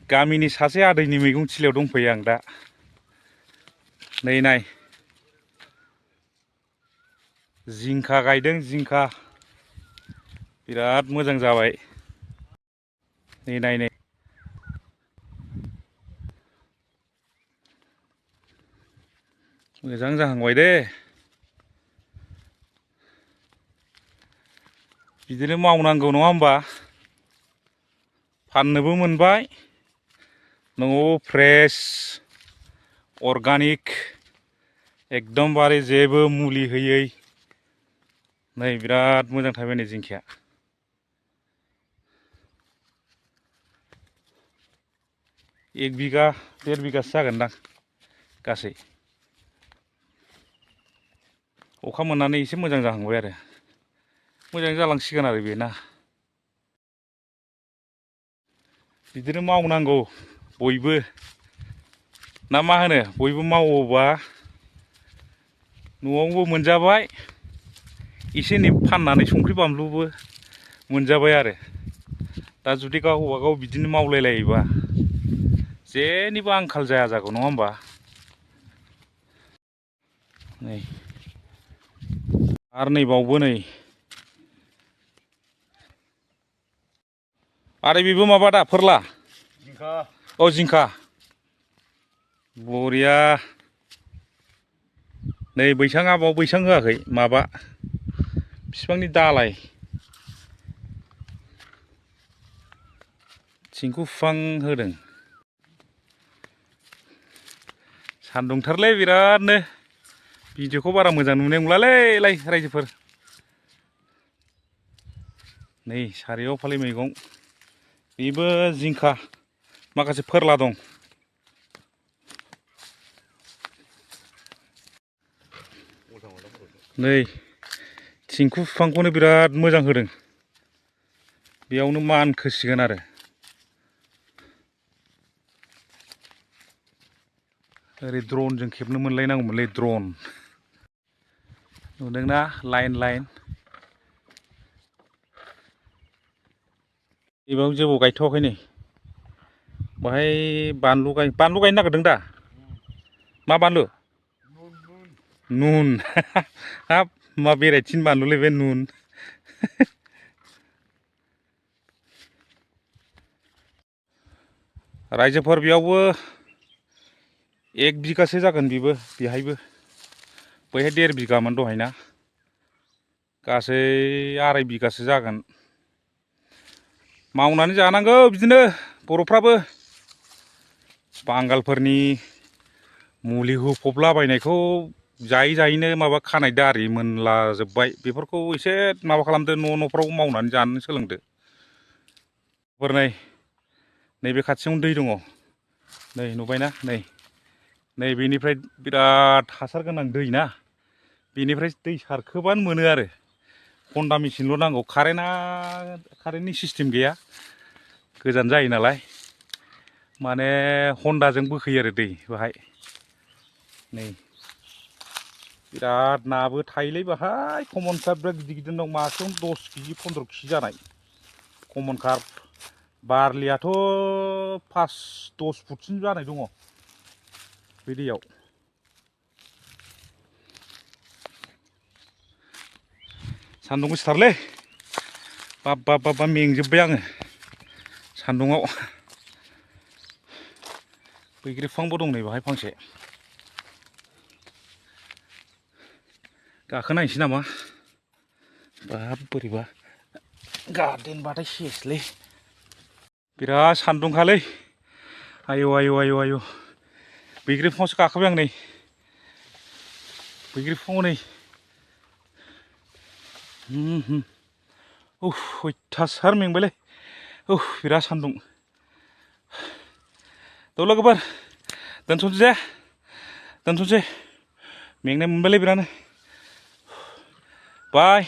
गामिनि सासे आदैनि मैगं थिलियाव दंफैयो आं दा। नै नाय जिंखा गायदों, जिंखा बिराद मोजां जाबाय। नै नाय नै मोजां जाहांबाय दे। बिदिनो मावनांगौ नङा होमबा? फाननोबो मोनबाय, न'आव फ्रेश अर्गानिक एकदमबारे जेबो मुलि होयै। नै बिराद मोजां थायबाय नै जिंखाया। एक बिगा 1.5 बिगासो जागोनदां गासै। अखा मोननानै एसे मोजां जाहांबाय आरो मोजां जालांसिगोन आरो बेना। बिदिनो मावनांगौ बयबो, ना मा होनो? बयबो मावोबा न'आवबो मोनजाबाय, एसे एनै फाननानै संख्रि बानलुबो मोनजाबाय आरो। दा जुदि गावबा गाव बिदिनो मावलायलायोबा जेनिबो आंखाल जाया जागौ नङा होमबा? नै आरो नैबावबो नै आरो बेबो माबा दा फोरला? जिंखा। औ जिंखा बरिया। नै बैसाङा बाव बैसां होआखै, माबा बिफांनि दालाय थिंखु फिफां होदों। सान्दुंथारलै बिरादनो, भिडिअ'खौ बारा मोजां नुनाय नंलालै रायजोफोर। नै सारियाव फाले मैगं, बेबो जिंखा, माखासे फोरला दं। नै थिंखु फिफांखौनो बिराद मोजां होदों, बेयावनो मानखोसिगोन आरो। ओरै द्र'नजों खेबनो मोनलायनांगौमोनलै, द्र'न। नुदोंना लाइन लाइन? बेयाव जेबो गायथ'वाखै नै, बाहाय बानलु गायनो नागिरदों दा? मा बानलु? नुन हाब मा भेराइटिनि बानलुलै बे नुन। रायजोफोर बेयावबो 1 बिगासो जागोन बेबो, बेहायबो बैहाय 1.5 बिगामोन दहायना, गासै 2.5 बिगासो जागोन। मावनानै जानांगौ बिदिनो बर'फ्राबो, बांगालफोरनि मुलि होफबलाबायनायखौ जायै जायैनो माबा खानाय दारि मोनलाजोब्बाय, बेफोरखौ एसे माबा खालामदो, न'फ्राव मावनानै जानो सोलोंदो। नैबे खाथियावनो दै दङ, नै नुबायना? नै बेनिफ्राय बिराद हासार गोनां दै ना, बेनिफ्राय दै सारखोबानो मोनो आरो। हन्दा मेचिनल' नांगौ, कारेन्टनि सिस्टेम गैया, गोजान जायो नालाय, माने हन्दाजों बोखोयो आरो दै बाहाय। नै बिराद नाबो थायोलै बाहाय, कमन काप बिराद गिदिर गिदिर दं, मासेयावनो 10 केजि 15 केजि जानाय कमन काप। बारलियाथ' 5-10 फुटसिम जानाय दङ बे दैयाव। सान्दुं गोसाथारलै, बाब मेंजोब्बाय आङो सान्दुङाव। बैग्रि बिफांबो दं नै बाहाय फांसे, गाखोनायनोसै नामा? बाब बोरैबा गारदेनबाथाय सेसलै, बिराद सान्दुंखालै, आयौ। बैग्रि बिफाङावसो गाखोबाय आं नै, बैग्रि बिफाङाव नै। अयथासार मेंबायलै, बिराद सान्दुं। थ' लोगोफोर दोनथ'नोसै, मेंनाय मोनबायलै बिरादनो, बाय।